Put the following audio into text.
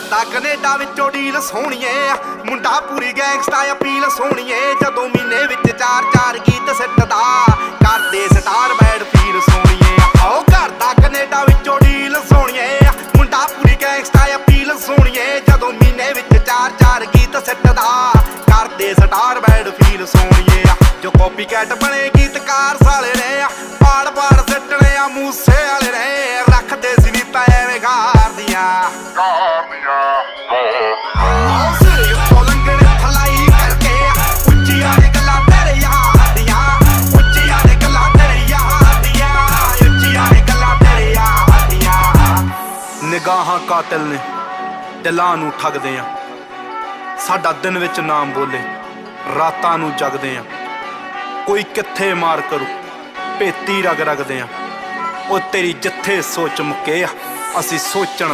ਕਰਦਾ ਕੈਨੇਡਾ ਵਿੱਚੋਂ ਡੀਲ ਸੋਹਣੀਏ, ਮੁੰਡਾ ਪੂਰੀ ਗੈਂਗਸਟਾ ਅਪੀਲ ਸੋਹਣੀਏ। ਜਦੋਂ ਮਹੀਨੇ ਵਿੱਚ 4-4 ਗੀਤ ਸਿੱਟਦਾ, ਕਰਦੇ ਸਟਾਰ ਬੈਡ ਫੀਲ ਸੋਹਣੀਏ। ਆਓ ਕਰਦਾ ਕੈਨੇਡਾ ਵਿੱਚੋਂ ਡੀਲ ਸੋਹਣੀਏ, ਮੁੰਡਾ ਪੂਰੀ ਗੈਂਗਸਟਾ ਅਪੀਲ ਸੋਹਣੀਏ। ਜਦੋਂ ਮਹੀਨੇ ਵਿੱਚ 4-4 ਗੀਤ ਸਿੱਟਦਾ, ਕਰਦੇ ਸਟਾਰ ਬੈਡ ਫੀਲ ਸੋਹਣੀਏ। ਜੋ ਕਾਪੀ ਕੈਟ ਬਣੇ ਗੀਤਕਾਰ ਸਾਲੇ ਨੇ, ਪਾੜ ਸਿੱਟਣੇ ਆ ਮੂਸੇ ਵਾਲੇ ਨੇ। ਰੱਖਦੇ ਸੀ ਵੀ ਪੈਵੇਂ ਗਾਰ ਦੀਆਂ ਸਿਰ ਉੱਤੋਂ ਲੰਘਣ ਥਲਾਈ ਕਰਕੇ, ਉੱਚੀਆਂ ਨੇ ਗੱਲਾਂ ਤੇਰੇ ਯਾਰ ਦੀਆਂ, ਉੱਚੀਆਂ ਨੇ ਗੱਲਾਂ ਤੇਰੇ ਯਾਰ ਦੀਆਂ, ਉੱਚੀਆਂ ਨੇ ਗੱਲਾਂ ਤੇਰੇ ਯਾਰ ਦੀਆਂ। ਨਿਗਾਹਾਂ ਕਾਤਿਲ ਨੇ, ਦਿਲਾਂ ਨੂੰ ਠੱਗਦੇ ਆ। ਸਾਡਾ ਦਿਨ ਵਿੱਚ ਨਾਮ ਬੋਲੇ, ਰਾਤਾਂ ਨੂੰ ਜਗਦੇ ਆ। ਕੋਈ ਕਿੱਥੇ ਮਾਰ ਕਰੂ, ਭੇਤੀ ਰਗਦੇ ਆ। ਉਹ ਤੇਰੀ ਜਿੱਥੇ ਸੋਚ ਮੁੱਕੇ ਆ, ਅਸੀਂ ਸੋਚਣ